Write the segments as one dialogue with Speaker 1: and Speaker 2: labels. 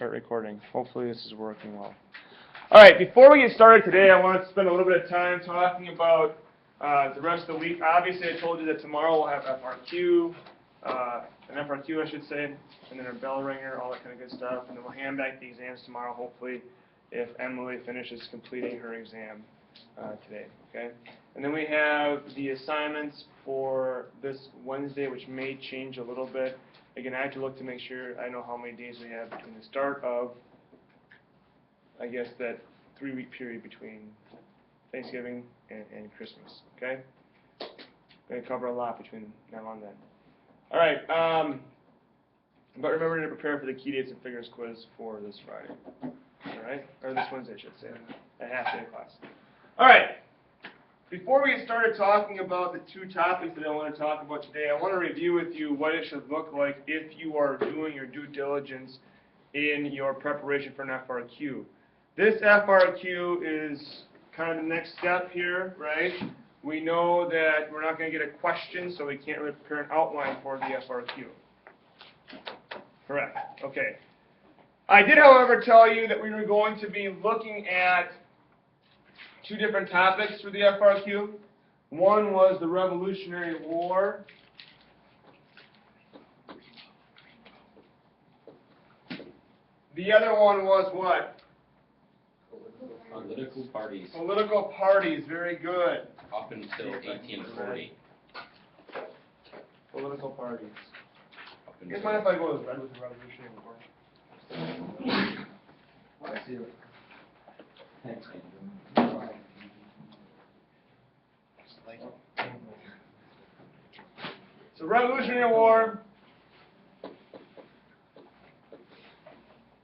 Speaker 1: start recording. Hopefully this is working well. All right, before we get started today, I want to spend a little bit of time talking about the rest of the week. Obviously, I told you that tomorrow we'll have FRQ, an FRQ I should say, and then a bell ringer, all that kind of good stuff, and then we'll hand back the exams tomorrow, hopefully, if Emily finishes completing her exam today, okay? And then we have the assignments for this Wednesday, which may change a little bit. Again, I have to look to make sure I know how many days we have between the start of, I guess, that 3-week period between Thanksgiving and Christmas, okay? Going to cover a lot between now and then. All right, but remember to prepare for the key dates and figures quiz for this Friday, all right? Or this Wednesday, I should say, a half-day class. All right. Before we get started talking about the two topics that I want to talk about today, I want to review with you what it should look like if you are doing your due diligence in your preparation for an FRQ. This FRQ is kind of the next step here, right? We know that we're not going to get a question, so we can't really prepare an outline for the FRQ. Correct. Okay. I did, however, tell you that we were going to be looking at two different topics for the FRQ. One was the Revolutionary War. The other one was what?
Speaker 2: Political parties.
Speaker 1: Political parties, very good.
Speaker 2: Up until 1840.
Speaker 1: Political parties. You guys
Speaker 2: Until
Speaker 1: mind if I go with red with the Revolutionary War?
Speaker 3: I see it. Thanks, Andrew.
Speaker 1: So Revolutionary War,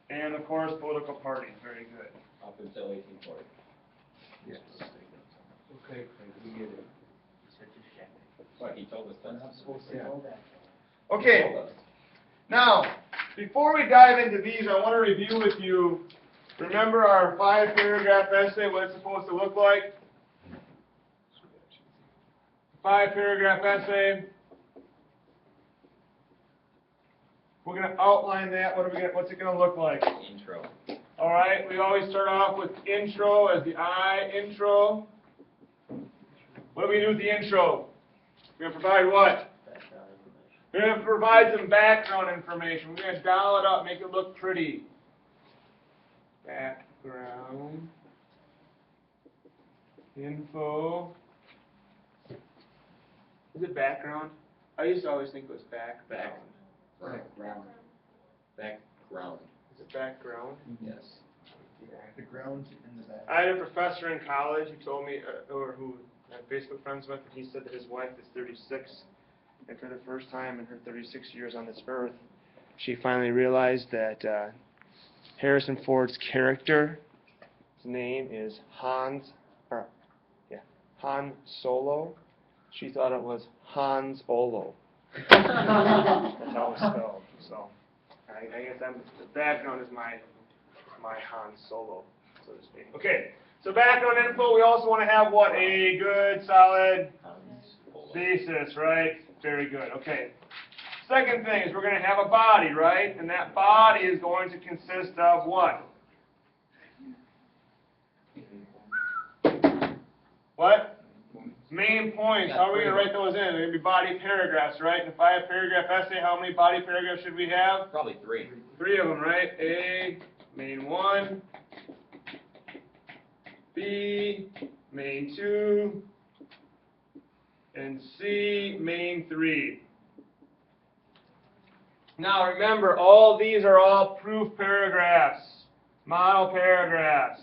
Speaker 1: and of course political parties, very good.
Speaker 2: Up until 1840.
Speaker 3: Yes. Okay, we get it.
Speaker 2: What, he told us that?
Speaker 1: Okay, now, before we dive into these, I want to review with you, remember our 5-paragraph essay, what it's supposed to look like? 5-paragraph essay. We're going to outline that. What's it going to look like?
Speaker 2: Intro.
Speaker 1: All right, we always start off with intro as the I, intro. What do we do with the intro? We're going to provide what? We're going to provide some background information. We're going to dial it up, make it look pretty. Background. Info. Is it background? I used to always think it was background.
Speaker 2: Background. Background.
Speaker 1: Is it background?
Speaker 2: Yes.
Speaker 3: The ground in the back.
Speaker 1: I had a professor in college who told me, or who I'm Facebook friends with, and he said that his wife is 36, and for the first time in her 36 years on this earth, she finally realized that Harrison Ford's character, his name is Han Solo. She thought it was Hans Olo. That's how it's spelled. So I guess the background is my Han Solo, so to speak. Okay, so background info, we also want to have what? A good, solid basis, right? Very good. Okay. Second thing is we're going to have a body, right? And that body is going to consist of what? What? Main points. How are we going to write those in? They're going to be body paragraphs, right? In a 5-paragraph essay, how many body paragraphs should we have?
Speaker 2: Probably 3.
Speaker 1: 3 of them, right? A, main 1. B, main 2. And C, main 3. Now remember, all these are all proof paragraphs, model paragraphs.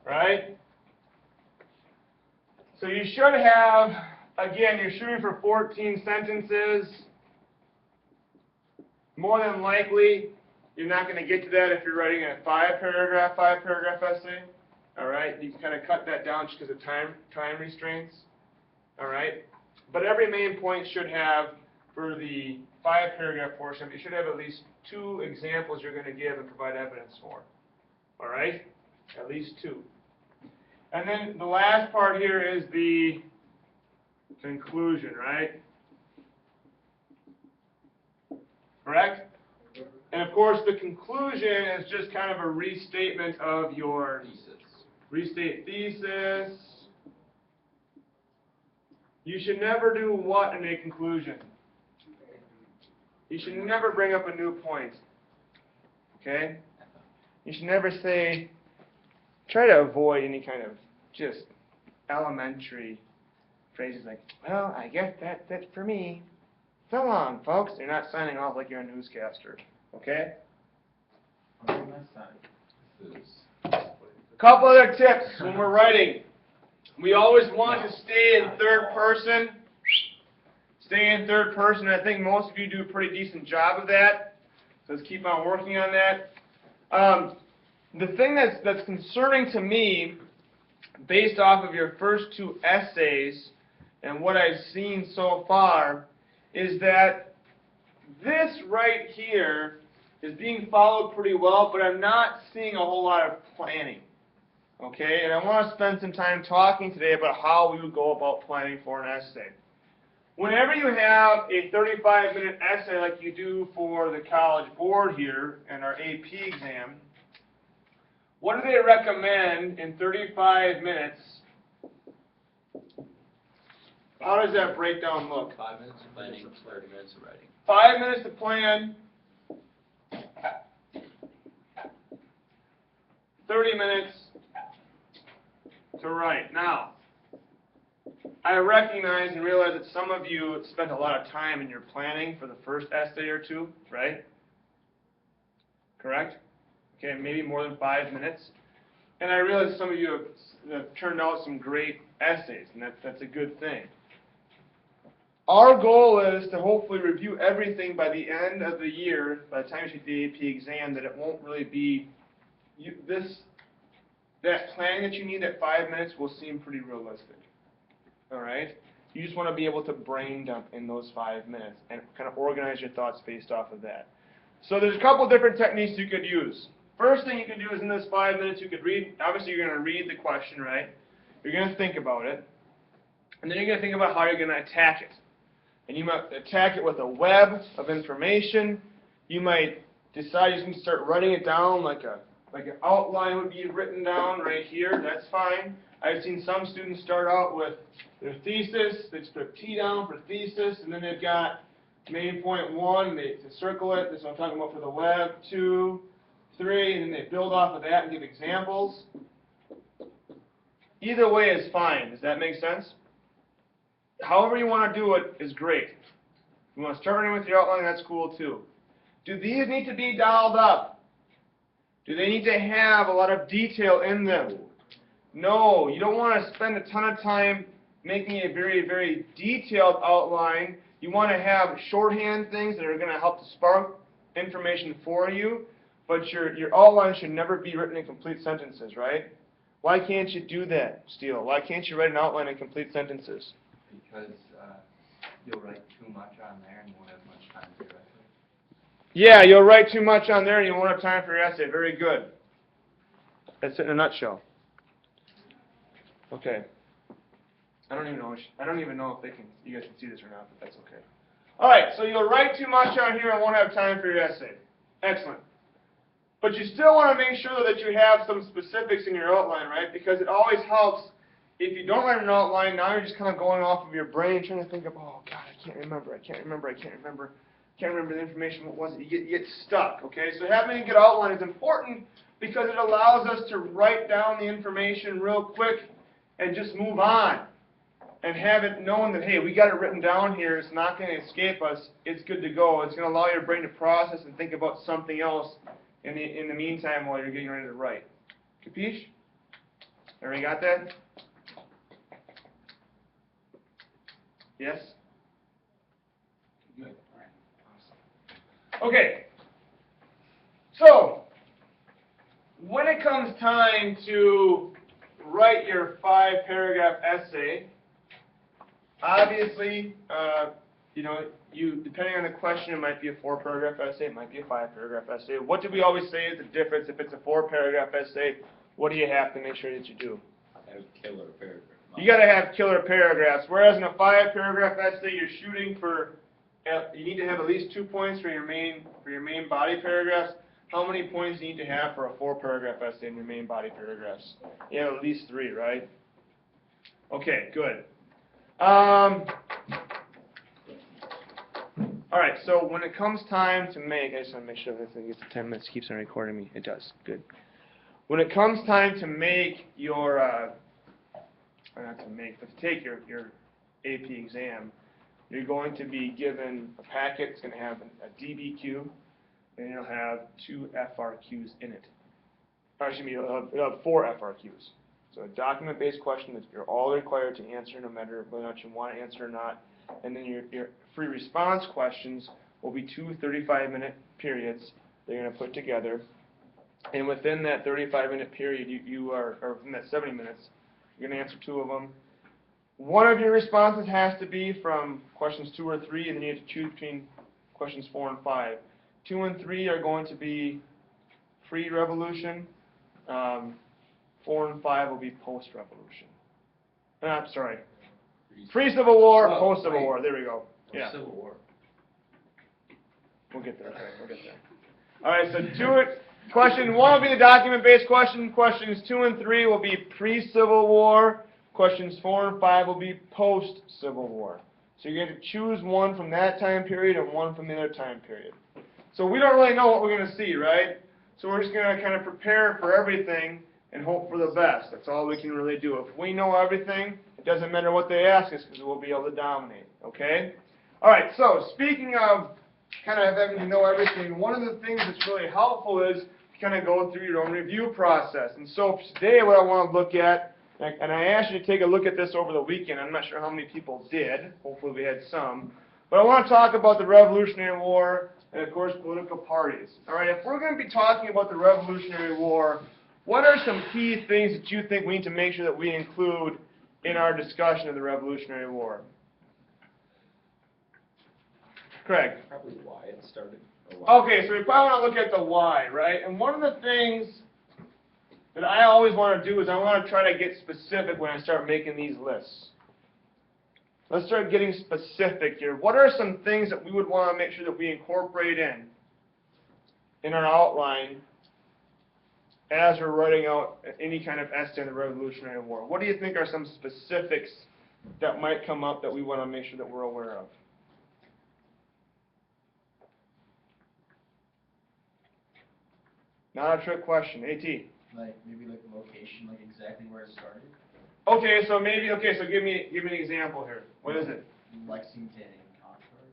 Speaker 1: Right? So you should have, again, you're shooting for 14 sentences. More than likely, you're not going to get to that if you're writing a 5-paragraph essay. All right? You can kind of cut that down just because of time restraints. All right? But every main point should have, for the 5-paragraph portion, you should have at least 2 examples you're going to give and provide evidence for. All right? At least 2. And then the last part here is the conclusion, right? correct? And of course, the conclusion is just kind of a restatement of your restate thesis. You should never do what in a conclusion? You should never bring up a new point. Okay? You should never say, try to avoid any kind of just elementary phrases like, well, I guess that's it for me. So long, folks. You're not signing off like you're a newscaster. Okay? Couple other tips when we're writing. We always want to stay in third person. Stay in third person. I think most of you do a pretty decent job of that. So let's keep on working on that. The thing that's concerning to me, based off of your first two essays and what I've seen so far, is that this right here is being followed pretty well, but I'm not seeing a whole lot of planning. Okay, and I want to spend some time talking today about how we would go about planning for an essay. Whenever you have a 35-minute essay like you do for the College Board here and our AP exam, what do they recommend in 35 minutes? How does that breakdown look?
Speaker 2: 5 minutes of planning, 30 minutes of writing.
Speaker 1: 5 minutes to plan, 30 minutes to write. Now, I recognize and realize that some of you spent a lot of time in your planning for the first essay or two, right? Correct? Okay, maybe more than 5 minutes. And I realize some of you have turned out some great essays, and that's a good thing. Our goal is to hopefully review everything by the end of the year, by the time you take the AP exam, that it won't really be, that planning that you need, that 5 minutes, will seem pretty realistic. All right? You just want to be able to brain dump in those 5 minutes and kind of organize your thoughts based off of that. So there's a couple different techniques you could use. First thing you can do is in those 5 minutes you could read, obviously you're going to read the question, right? You're going to think about it. And then you're going to think about how you're going to attack it. And you might attack it with a web of information. You might decide you're going to start writing it down like an outline would be written down right here. That's fine. I've seen some students start out with their thesis. They just put a T down for thesis, and then they've got main point 1. They circle it. This is what I'm talking about for the web. 2, 3, and then they build off of that and give examples. Either way is fine. Does that make sense? However you want to do it is great. If you want to start writing with your outline, that's cool too. Do these need to be dialed up? Do they need to have a lot of detail in them? No, you don't want to spend a ton of time making a very, very detailed outline. You want to have shorthand things that are going to help to spark information for you, but your outline should never be written in complete sentences, right? Why can't you do that, Steele? Why can't you write an outline in complete sentences?
Speaker 3: Because you'll write too much on there and you won't have much time for your essay.
Speaker 1: Yeah, you'll write too much on there and you won't have time for your essay. Very good. That's it in a nutshell. Okay. I don't even know if you guys can see this or not, but that's okay. All right, so you'll write too much on here and won't have time for your essay. Excellent. But you still want to make sure that you have some specifics in your outline, right? Because it always helps. If you don't write an outline, now you're just kind of going off of your brain, trying to think of, oh, God, I can't remember the information, what was it? You get stuck, okay? So having a good outline is important because it allows us to write down the information real quick and just move on and have it known that, hey, we got it written down here. It's not going to escape us. It's good to go. It's going to allow your brain to process and think about something else in the meantime while you're getting ready to write. Capiche? Everybody got that? Yes? Good. All right. Awesome. Okay. So, when it comes time to write your 5-paragraph essay, obviously, depending on the question, it might be a 4-paragraph essay, it might be a 5-paragraph essay. What do we always say is the difference? If it's a 4-paragraph essay, what do you have to make sure that you do?
Speaker 2: Have killer paragraph.
Speaker 1: You got to have killer paragraphs. Whereas in a 5-paragraph essay, you're shooting for You need to have at least 2 points for your main body paragraphs. How many points do you need to have for a 4-paragraph essay in your main body paragraphs? You have at least 3, right? Okay, good. All right, so when it comes time to make, I just want to make sure this thing gets to 10 minutes, keeps on recording me. It does, good. When it comes time to make your, not to make, but to take your AP exam, you're going to be given a packet. It's going to have a DBQ, and it'll have 2 FRQs in it. Or excuse me, it'll have 4 FRQs. So a document-based question that you're all required to answer no matter whether or not you want to answer or not. And then your free response questions will be 2 35-minute periods that you're going to put together. And within that 35-minute period, or within that 70 minutes, you're going to answer 2 of them. One of your responses has to be from questions 2 or 3, and then you have to choose between questions 4 and 5. 2 and 3 are going to be pre-revolution. 4 and 5 will be post-revolution. I'm sorry. Pre-Civil War, post-Civil War. There we go. Yeah.
Speaker 2: Civil War.
Speaker 1: We'll get there. Okay, we'll get there. All right. So question 1 will be the document-based question. Questions 2 and 3 will be pre-Civil War. Questions 4 and 5 will be post-Civil War. So you're going to choose one from that time period and one from the other time period. So we don't really know what we're going to see, right? So we're just going to kind of prepare for everything and hope for the best. That's all we can really do. If we know everything, it doesn't matter what they ask us because we'll be able to dominate, okay? All right, so speaking of kind of having to know everything, one of the things that's really helpful is to kind of go through your own review process. And so today what I want to look at, and I asked you to take a look at this over the weekend. I'm not sure how many people did. Hopefully we had some. But I want to talk about the Revolutionary War and, of course, political parties. All right, if we're going to be talking about the Revolutionary War, what are some key things that you think we need to make sure that we include in our discussion of the Revolutionary War? Craig?
Speaker 2: Probably why it started.
Speaker 1: Okay, so we probably want to look at the why, right? And one of the things that I always want to do is I want to try to get specific when I start making these lists. Let's start getting specific here. What are some things that we would want to make sure that we incorporate in our outline as we're writing out any kind of essay on the Revolutionary War? What do you think are some specifics that might come up that we want to make sure that we're aware of? Not a trick question. AT.
Speaker 4: Like maybe like the location, like exactly where it started.
Speaker 1: Okay, so give me an example here. What is it?
Speaker 4: Lexington and Concord.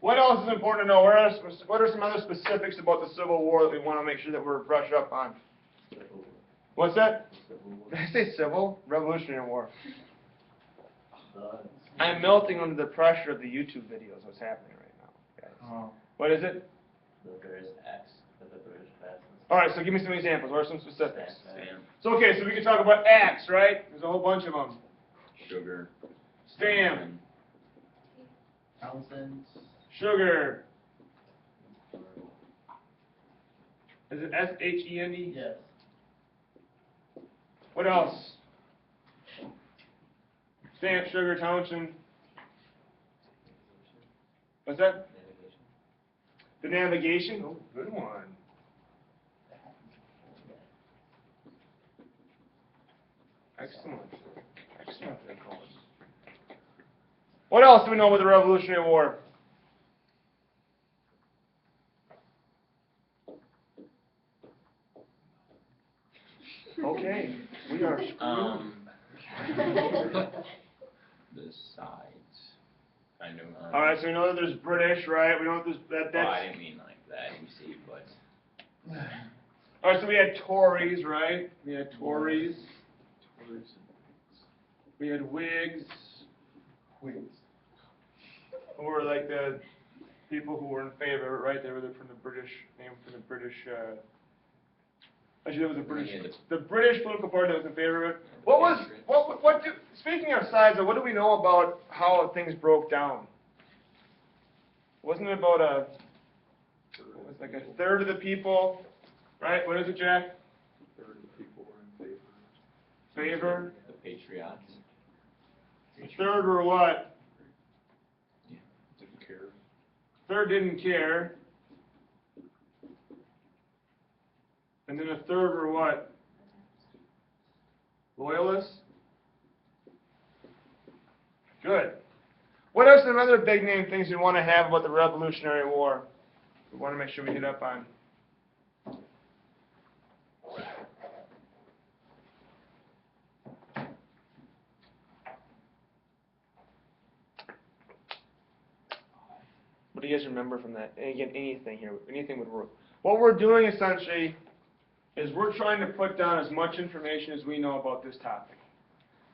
Speaker 1: What else is important to know? What are some other specifics about the Civil War that we want to make sure that we're brushed up on? What's that? Did I say civil? Revolutionary War. I'm melting under the pressure of the YouTube videos. What's happening right now, guys?
Speaker 4: Oh.
Speaker 1: What is it?
Speaker 4: The various acts that the British passed.
Speaker 1: All right, so give me some examples. What are some specifics?
Speaker 2: Stamp.
Speaker 1: So okay, so we can talk about acts, right? There's a whole bunch of them.
Speaker 2: Sugar.
Speaker 1: Stamp.
Speaker 4: Townsend.
Speaker 1: Sugar. Is it S-H-E-N-D?
Speaker 4: Yes.
Speaker 1: What else? Stamp, sugar, Townsend. What's that?
Speaker 4: Navigation.
Speaker 1: The navigation? Oh, good one. Excellent. Excellent. What else do we know about the Revolutionary War? Okay, we are screwed.
Speaker 2: The sides. I know.
Speaker 1: All right, so we know that there's British, right? We know that there's
Speaker 2: Well, I didn't mean like that. You see, but.
Speaker 1: All right, so we had Tories, right? We had Tories. We had Whigs. Who were like the people who were in favor, right? They were from the British, named from the British. Actually, it was the British political party that was in favor of it. Speaking of sides, what do we know about how things broke down? Wasn't it about it was like a third of the people, right? What is it, Jack?
Speaker 5: Third of the people were in favor.
Speaker 1: Favor?
Speaker 2: The Patriots.
Speaker 1: The third were what?
Speaker 2: Didn't care.
Speaker 1: Third didn't care. And then a third were what? Loyalists? Good. What are some other big name things you want to have about the Revolutionary War? We want to make sure we hit up on. What do you guys remember from that? And again, anything here, anything would work. What we're doing essentially is we're trying to put down as much information as we know about this topic.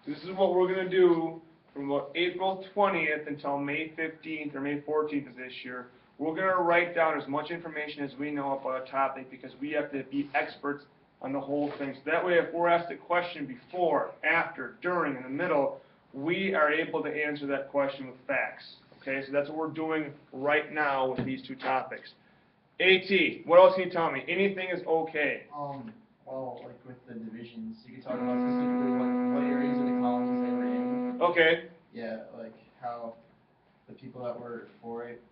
Speaker 1: So this is what we're going to do from about April 20th until May 15th or May 14th of this year. We're going to write down as much information as we know about a topic because we have to be experts on the whole thing. So that way if we're asked a question before, after, during, in the middle, we are able to answer that question with facts. Okay, so that's what we're doing right now with these two topics. AT, what else can you tell me? Anything is okay.
Speaker 4: Well, like with the divisions, you could talk about specifically what areas of the colonies they were in.
Speaker 1: Okay.
Speaker 4: Yeah, like how the people that were for it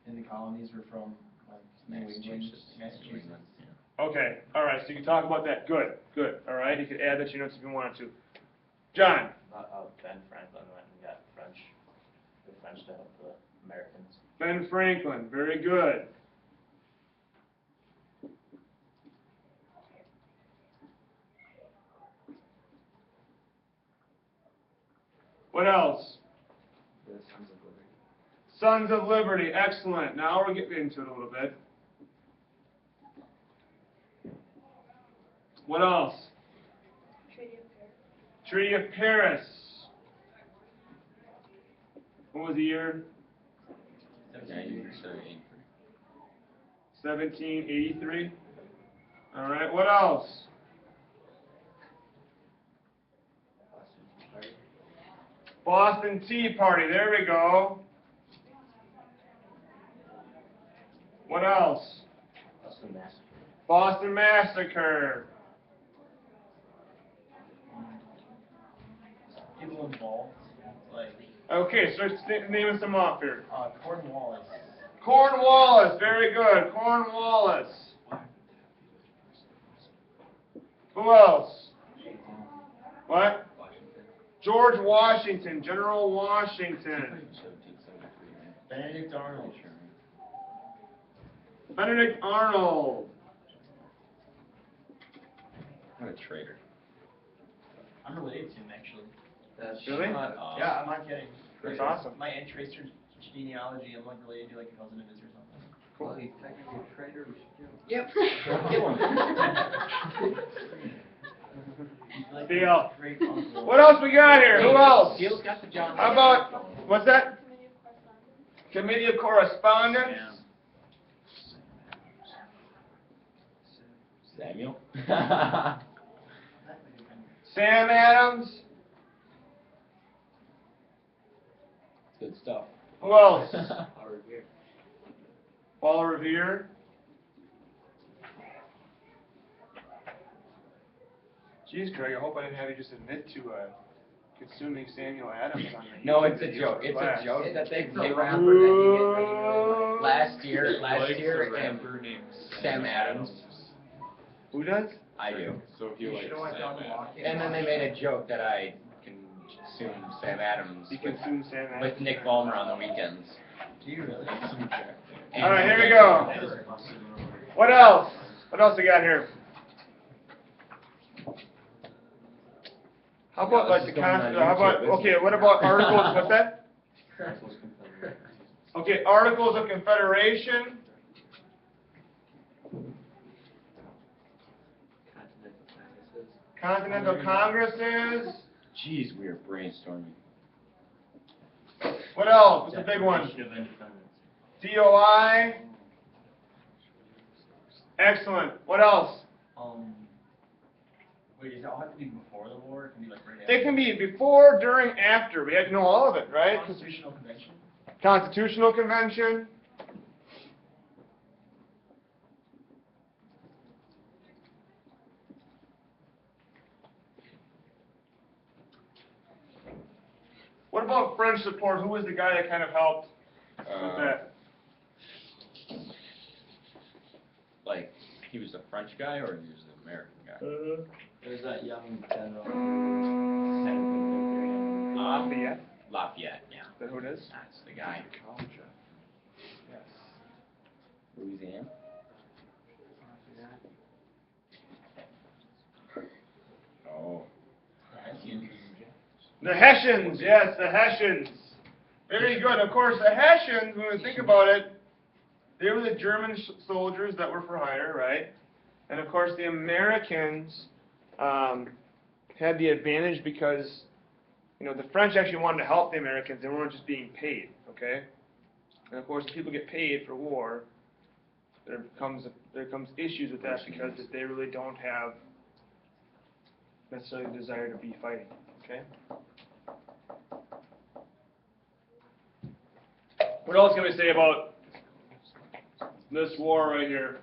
Speaker 4: in the colonies were from like New England, Massachusetts.
Speaker 1: Okay, all right, so you can talk about that. Good, good. All right, you could add that to your notes if you wanted to. John.
Speaker 4: Ben Franklin went and got the French to help the Americans.
Speaker 1: Ben Franklin, very good. What else?
Speaker 4: The Sons of Liberty.
Speaker 1: Sons of Liberty, excellent. Now we're getting into it a little bit. What else? Treaty of Paris. What was the year? 1783. All right, what else? Boston Tea Party, there we go. What else?
Speaker 4: Boston Massacre.
Speaker 1: Boston Massacre.
Speaker 4: People involved, like
Speaker 1: Okay, so naming some off here.
Speaker 4: Cornwallis.
Speaker 1: Cornwallis, very good. Cornwallis. Who else? What? George Washington, General Washington.
Speaker 4: Benedict Arnold.
Speaker 1: Benedict Arnold.
Speaker 2: What a traitor.
Speaker 4: I'm related to him actually.
Speaker 1: Really?
Speaker 4: Yeah, I'm not kidding.
Speaker 1: That's awesome.
Speaker 4: My aunt traced her genealogy. I'm like related to like a cousin of his or something.
Speaker 1: Cool.
Speaker 3: He's technically a traitor, we should kill him.
Speaker 4: Yep. Kill him. Like
Speaker 1: Deal.
Speaker 4: great uncle.
Speaker 1: What else we got here? Who else?
Speaker 4: Steele's got the John.
Speaker 1: How about, what's that? Committee of Correspondence.
Speaker 2: Samuel?
Speaker 1: Sam Adams.
Speaker 2: Good stuff.
Speaker 1: Who else? Paul Revere. Jeez, Craig, I hope I didn't have you just admit to consuming Samuel Adams on the
Speaker 2: No,
Speaker 1: YouTube
Speaker 2: it's a
Speaker 1: videos
Speaker 2: joke.
Speaker 1: for
Speaker 2: It's
Speaker 1: class.
Speaker 2: a joke that they
Speaker 4: a rapper
Speaker 2: ran
Speaker 4: that you get regularly.
Speaker 2: last year,
Speaker 5: He likes a
Speaker 2: and
Speaker 5: rapper named
Speaker 2: Sam Adams.
Speaker 1: Who does?
Speaker 2: I do.
Speaker 5: So if you like
Speaker 4: should've went
Speaker 5: Sam
Speaker 4: down the
Speaker 5: Adams.
Speaker 4: walk.
Speaker 2: And then they made a joke that I consume Sam Adams
Speaker 1: You
Speaker 2: with,
Speaker 1: consume Sam Adams?
Speaker 2: with Nick Ballmer on the weekends.
Speaker 4: Do you really?
Speaker 2: And
Speaker 1: All right, here we go. What else? What else we got here? How about like the how about okay? What about articles? What's that? Okay, Articles of Confederation. Continental Congresses.
Speaker 2: Jeez, we are brainstorming.
Speaker 1: What else? What's the big one?
Speaker 4: Declaration of Independence.
Speaker 1: DOI. Excellent. What else?
Speaker 4: Wait, does it all have to be before the war? It can be like right after?
Speaker 1: It can be before, during, after. We had to know all of it, right?
Speaker 4: Constitutional Convention.
Speaker 1: Constitutional Convention. What about French support? Who was the guy that kind of helped with that?
Speaker 2: Like, he was the French guy or he was the American guy?
Speaker 4: There's that young general.
Speaker 1: Lafayette.
Speaker 2: Lafayette, yeah.
Speaker 1: Is that who it is?
Speaker 2: That's the guy.
Speaker 1: Yes.
Speaker 2: Louisiana? Oh.
Speaker 1: The Hessians, yes, the Hessians. Very good. Of course, the Hessians, when we think about it, they were the German soldiers that were for hire, right? And of course, the Americans had the advantage because, you know, the French actually wanted to help the Americans. They weren't just being paid, okay? And of course, if people get paid for war, there comes issues with that because they really don't have necessarily the desire to be fighting, okay? What else can we say about this war right here?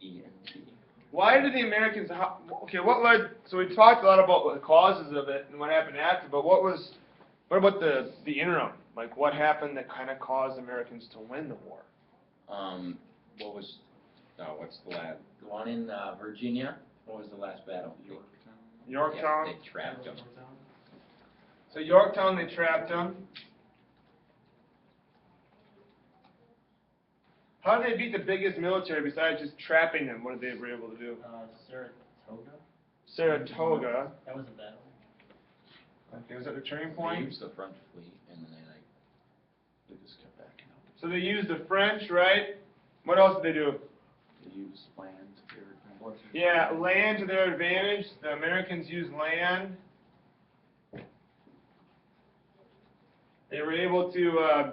Speaker 2: ENT.
Speaker 1: Why did the Americans, okay, what led, so we talked a lot about the causes of it and what happened after, but what about the interim? Like, what happened that kind of caused Americans to win the war?
Speaker 2: What was, what's the last, the one in Virginia? What was the last battle?
Speaker 1: Yorktown?
Speaker 2: Yeah, they trapped them.
Speaker 1: So Yorktown, they trapped them. How did they beat the biggest military besides just trapping them? What did they were able to do?
Speaker 4: Saratoga?
Speaker 1: Saratoga.
Speaker 4: That was a battle.
Speaker 1: Okay, was that the turning
Speaker 2: They
Speaker 1: point?
Speaker 2: used the French fleet and then they just kept backing up.
Speaker 1: So they used the French, right? What else did they do?
Speaker 2: They used land to their advantage.
Speaker 1: Yeah, land to their advantage. The Americans used land. They were able to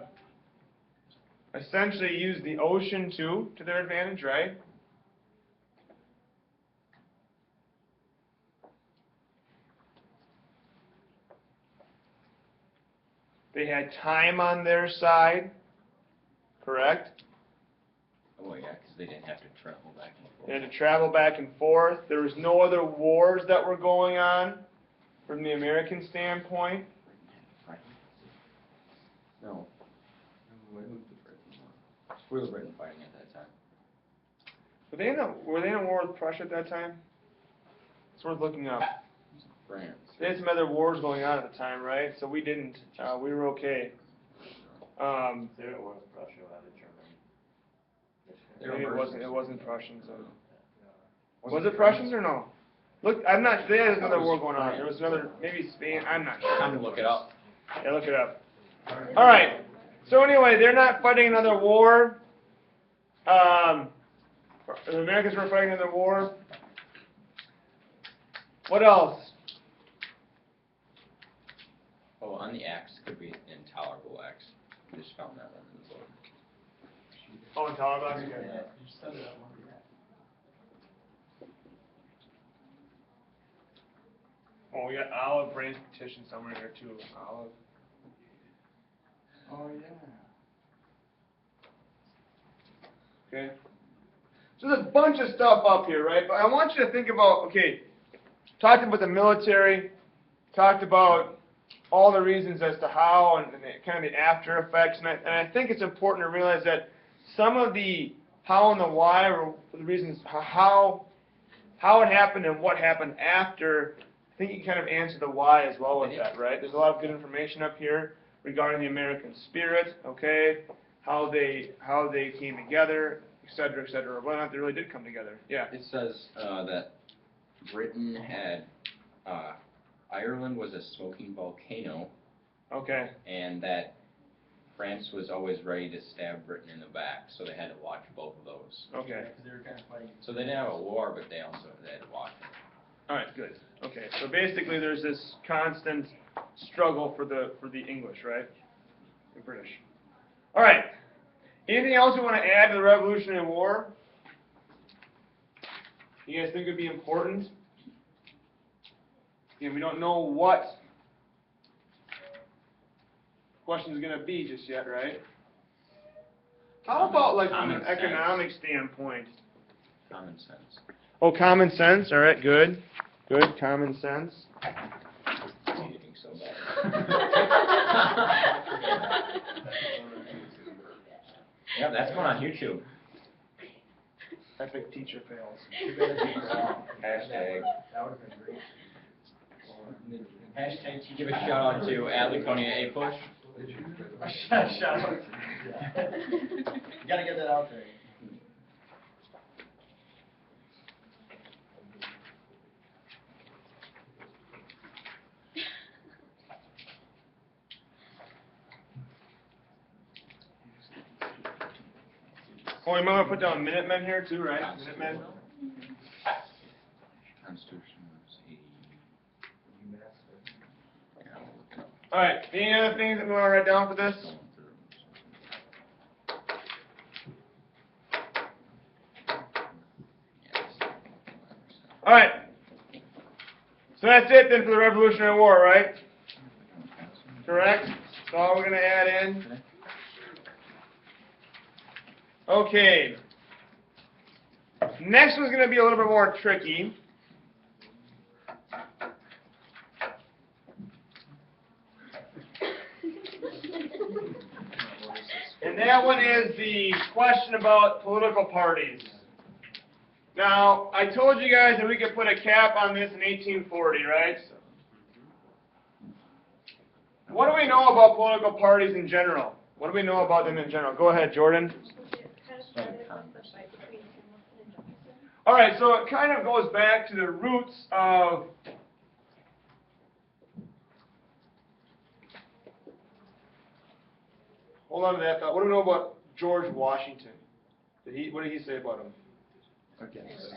Speaker 1: essentially use the ocean too to their advantage, right? They had time on their side, correct?
Speaker 2: Oh yeah, because they didn't have to travel back and forth.
Speaker 1: They had to travel back and forth. There was no other wars that were going on from the American standpoint.
Speaker 2: No. Who was the Britain? Who was Britain fighting at that time?
Speaker 1: Were they in a war with Prussia at that time? It's worth looking up.
Speaker 2: France.
Speaker 1: They had some other wars going on at the time, right? So we didn't. We were okay.
Speaker 4: There it was Prussia out of Germany.
Speaker 1: Maybe it wasn't Prussians. Was it Prussians or no? Look, I'm not. They had another war going on. There was another, maybe Spain. I'm not sure.
Speaker 2: Time to look it up.
Speaker 1: Yeah, look it up. All right. So anyway, they're not fighting another war. The Americans were fighting another war. What else?
Speaker 2: Oh, on the X could be intolerable X. I just found that one in the book.
Speaker 1: Oh, intolerable. Okay.
Speaker 4: Yeah, you just said that one.
Speaker 1: Oh, we got Olive Branch petition somewhere here too. Olive.
Speaker 3: Oh, yeah.
Speaker 1: Okay. So there's a bunch of stuff up here, right? But I want you to think about, okay, talked about the military, talked about all the reasons as to how and kind of the after effects, and I think it's important to realize that some of the how and the why or the reasons how it happened and what happened after, I think you can kind of answer the why as well with that, right? There's a lot of good information up here regarding the American spirit, okay, how they came together, et cetera, whether or not they really did come together. Yeah.
Speaker 2: It says that Britain had, Ireland was a smoking volcano,
Speaker 1: Okay.
Speaker 2: and that France was always ready to stab Britain in the back, so they had to watch both of those.
Speaker 1: Okay.
Speaker 4: Because they were kind of fighting.
Speaker 2: So they didn't have a war, but they had to watch it.
Speaker 1: All right. Good. Okay. So basically, there's this constant struggle for the English, right? The British. All right. Anything else you want to add to the Revolutionary War? You guys think would be important? Again, we don't know what question is going to be just yet, right? How about like from an
Speaker 2: Common sense.
Speaker 1: economic standpoint?
Speaker 2: Common sense.
Speaker 1: Oh, common sense. All right, good. Good, common sense.
Speaker 2: Yeah, that's going on YouTube.
Speaker 1: Epic teacher fails.
Speaker 2: Hashtag.
Speaker 4: That would've been great.
Speaker 2: Hashtag give a shout out to Laconia A Push.
Speaker 4: Shout out. You gotta get that out there.
Speaker 1: Oh, you might want to put down Minutemen here too, right? Minutemen.
Speaker 2: Constitution was 80.
Speaker 1: All right. Any other things that we want to write down for this? All right. So that's it then for the Revolutionary War, right? Correct? That's all we're going to add in. Okay. Next one's going to be a little bit more tricky. And that one is the question about political parties. Now, I told you guys that we could put a cap on this in 1840, right? What do we know about political parties in general? What do we know about them in general? Go ahead, Jordan. All right, so it kind of goes back to the roots of hold on to that thought. What do we know about George Washington? What did he say about him?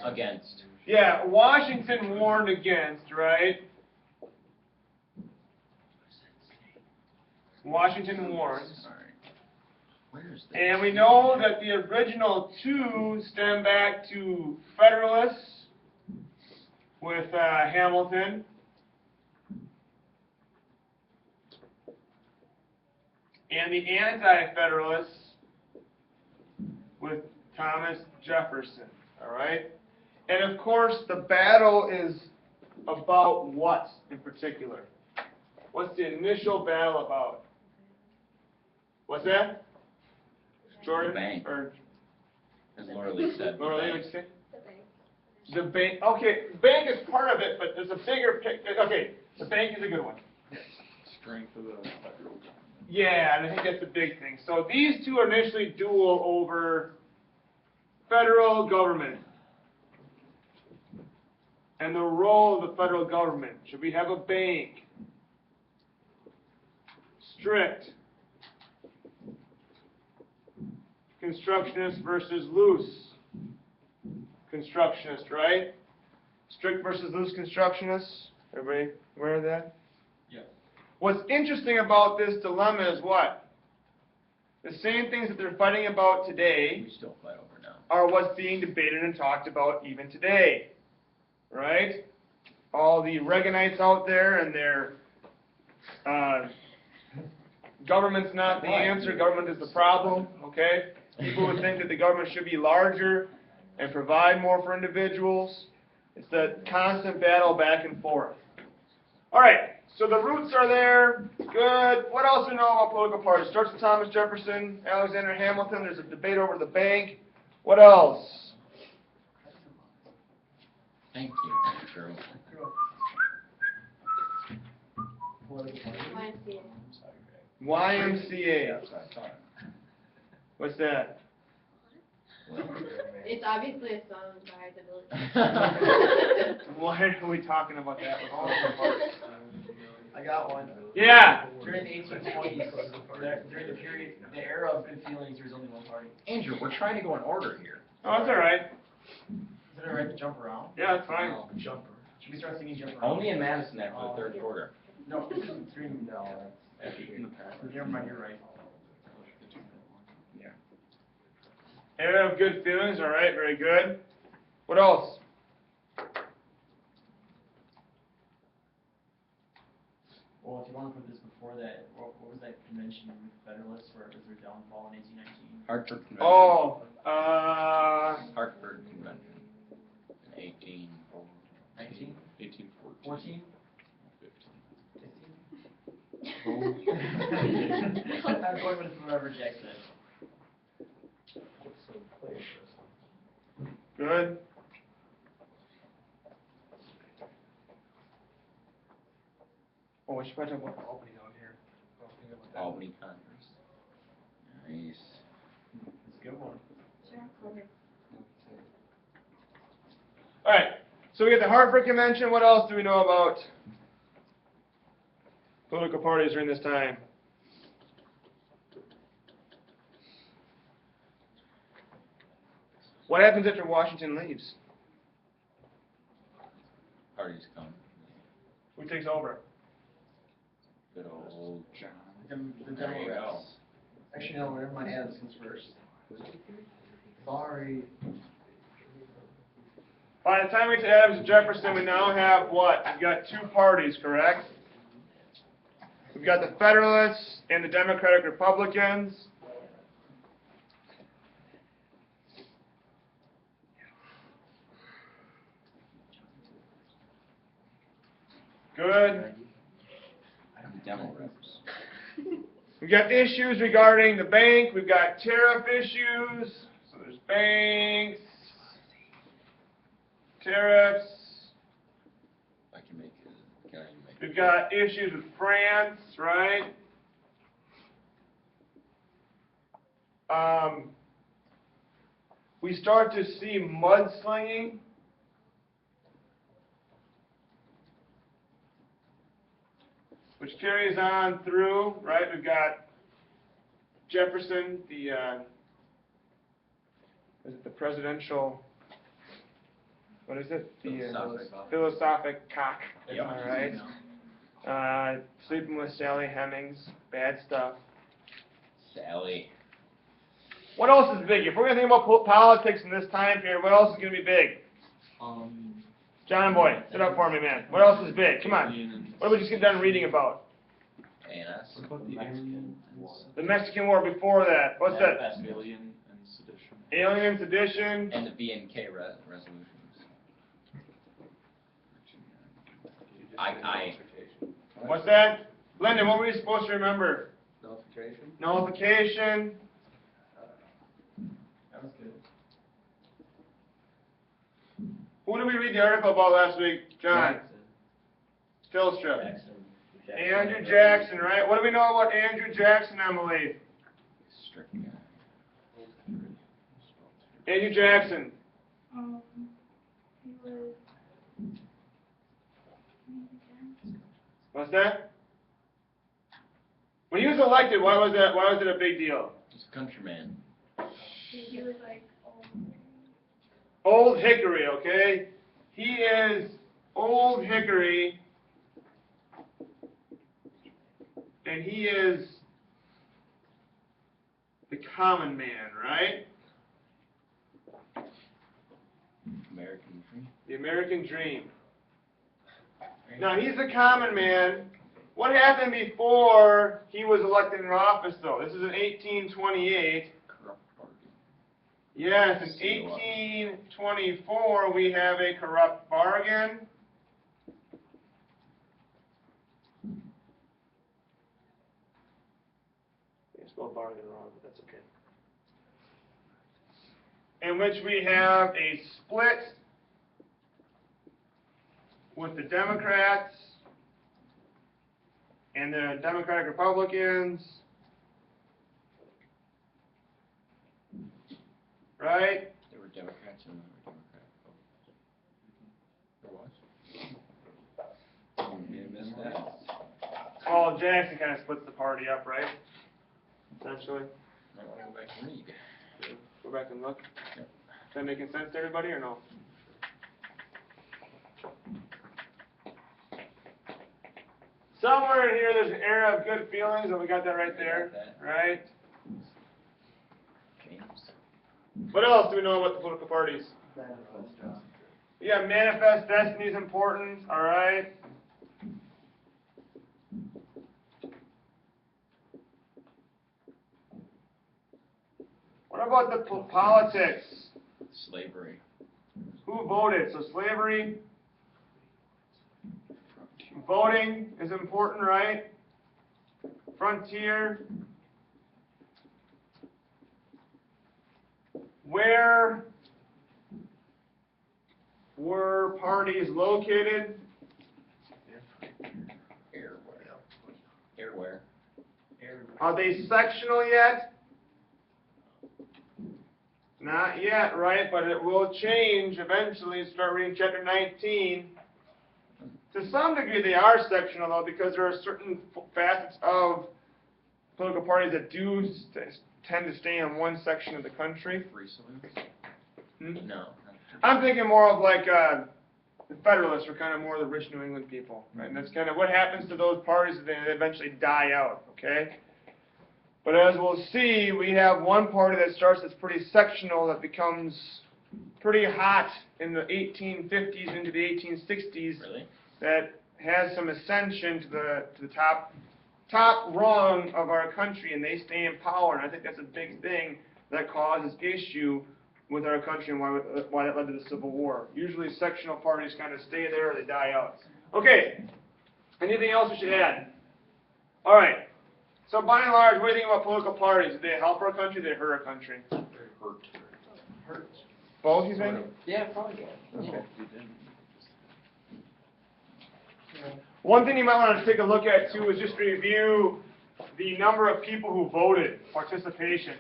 Speaker 2: Against.
Speaker 1: Yeah, Washington warned against, right? Washington warned. And we know that the original two stem back to Federalists with Hamilton. And the Anti-Federalists with Thomas Jefferson. All right? And of course, the battle is about what in particular? What's the initial battle about? What's that? Jordan?
Speaker 2: The bank.
Speaker 1: Or
Speaker 2: As Laura Lee said.
Speaker 1: Laura Lee, what'd you say? The bank. Okay, bank is part of it, but there's a bigger picture. Okay, the bank is a good one.
Speaker 5: Strength of the federal government.
Speaker 1: Yeah, and I think that's the big thing. So these two are initially duel over federal government and the role of the federal government. Should we have a bank? Strict. Constructionist versus loose constructionist, right? Strict versus loose constructionists. Everybody aware of that?
Speaker 4: Yeah.
Speaker 1: What's interesting about this dilemma is what? The same things that they're fighting about today
Speaker 2: We still fight over now.
Speaker 1: are what's being debated and talked about even today. Right? All the Reaganites out there and their government's not the answer, government is the problem, okay? People would think that the government should be larger and provide more for individuals. It's the constant battle back and forth. All right, so the roots are there. Good. What else do we know about political parties? Starts with Thomas Jefferson, Alexander Hamilton. There's a debate over the bank. What else?
Speaker 2: Thank you, Drew.
Speaker 1: YMCA. What's that?
Speaker 6: It's obviously a song by the Village.
Speaker 1: Why are we talking about that?
Speaker 4: I got one.
Speaker 1: Yeah.
Speaker 4: During the 1820s, during the period, the era of good feelings, there was only one party.
Speaker 2: Andrew, we're trying to go in order here.
Speaker 1: Oh, that's all right.
Speaker 4: Is it alright to jump around?
Speaker 1: Yeah, that's fine.
Speaker 4: Jumper. Should we start singing jump around?
Speaker 2: Only in Madison after the third quarter.
Speaker 4: No, it's during, no, never mind, you're right.
Speaker 1: Era of good feelings. All right, very good. What else?
Speaker 4: Well, if you want to put this before that, what was that convention with Federalists where it was their downfall in 1819?
Speaker 2: Hartford Convention.
Speaker 1: Oh,
Speaker 2: Hartford Convention. In 1814.
Speaker 4: 19?
Speaker 2: 1814.
Speaker 4: 14?
Speaker 2: 15.
Speaker 4: I'm going with whatever Jack said.
Speaker 1: Good. Oh, we should probably talk about Albany down here.
Speaker 2: Albany Congress. Nice.
Speaker 4: It's a good one.
Speaker 1: All right. So we got the Hartford Convention. What else do we know about political parties during this time? What happens after Washington leaves?
Speaker 2: Parties come.
Speaker 1: Who takes over?
Speaker 2: Good old John.
Speaker 4: The
Speaker 2: There you go.
Speaker 4: Democrats. Actually, no, whatever my ad comes first. Sorry.
Speaker 1: By the time we get to Adams and Jefferson, we now have what? We've got two parties, correct? We've got the Federalists and the Democratic Republicans. Good.
Speaker 2: Demo reps.
Speaker 1: We've got issues regarding the bank. We've got tariff issues. So there's banks, tariffs.
Speaker 2: I can make it. Can I make
Speaker 1: We've got issues with France, right? We start to see mudslinging. Which carries on through, right? We've got Jefferson, is it the presidential, what is it? Philosophic cock,
Speaker 2: Yep.
Speaker 1: all right? Sleeping with Sally Hemings, bad stuff.
Speaker 2: Sally.
Speaker 1: What else is big? If we're going to think about politics in this time period, what else is going to be big? John Boy, sit up for me, man. What else is big? Come on. What did we just get done reading about?
Speaker 2: ANS.
Speaker 5: What about the Alien and
Speaker 1: The Mexican War before that. What's that?
Speaker 5: Alien and Sedition?
Speaker 1: Alien sedition.
Speaker 2: And the BNK resolutions. I.
Speaker 1: What's that? Lyndon, what were we supposed to remember?
Speaker 3: Nullification?
Speaker 1: Nullification.
Speaker 4: That was good.
Speaker 1: Who did we read the article about last week? John. Philstrip. Andrew Jackson, right? What do we know about Andrew Jackson, Emily?
Speaker 2: Strict guy.
Speaker 1: Andrew Jackson.
Speaker 6: He was.
Speaker 1: What's that? When he was elected, why was that? Why was it a big deal?
Speaker 2: He's a countryman.
Speaker 6: He was like
Speaker 1: Old Hickory, okay? He is Old Hickory, and he is the common man, right?
Speaker 2: American dream.
Speaker 1: The American dream. Now, he's the common man. What happened before he was elected in office, though? This is in 1828.
Speaker 2: Corrupt party.
Speaker 1: Yes, in 1824, we have a corrupt bargain. I spelled bargain wrong, but that's okay. In which we have a split with the Democrats and the Democratic Republicans, right?
Speaker 2: There were Democrats and there were Democratic. There was. You missed that.
Speaker 1: Well, Jackson kind of splits the party up, right? Essentially.
Speaker 2: Might want to go back and read.
Speaker 1: Go back and look.
Speaker 2: Yep.
Speaker 1: Is that making sense to everybody or no? Somewhere in here there's an era of good feelings, and we got that right there, right?
Speaker 2: James.
Speaker 1: What else do we know about the political parties? Yeah, manifest destiny is important, all right? What about the politics?
Speaker 2: Slavery.
Speaker 1: Who voted? So slavery, voting is important, right? frontier. Where were parties located?
Speaker 2: Airware.
Speaker 1: Are they sectional yet? Not yet, right? But it will change eventually. Start reading chapter 19. To some degree, they are sectional, though, because there are certain facets of political parties that do tend to stay in one section of the country.
Speaker 2: Free soils?
Speaker 1: Hmm?
Speaker 2: No.
Speaker 1: I'm thinking more of like the Federalists are kind of more the rich New England people, right? And that's kind of what happens to those parties is they eventually die out, okay? But as we'll see, we have one party that starts that's pretty sectional that becomes pretty hot in the 1850s into the 1860s.
Speaker 2: Really?
Speaker 1: That has some ascension to the top rung of our country, and they stay in power. And I think that's a big thing that causes issue with our country and why that led to the Civil War. Usually sectional parties kind of stay there or they die out. Okay, anything else we should add? All right, so by and large, what do you think about political parties? Do they help our country, do they hurt our country?
Speaker 2: Hurt.
Speaker 1: Both, you think?
Speaker 2: Yeah, probably.
Speaker 1: Okay. One thing you might want to take a look at, too, is just review the number of people who voted, participation.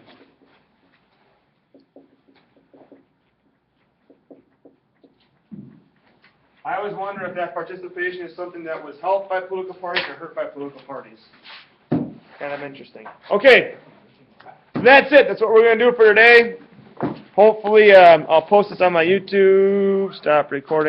Speaker 1: I always wonder if that participation is something that was helped by political parties or hurt by political parties. Kind of interesting. Okay, so that's it. That's what we're going to do for today. Hopefully, I'll post this on my YouTube. Stop recording.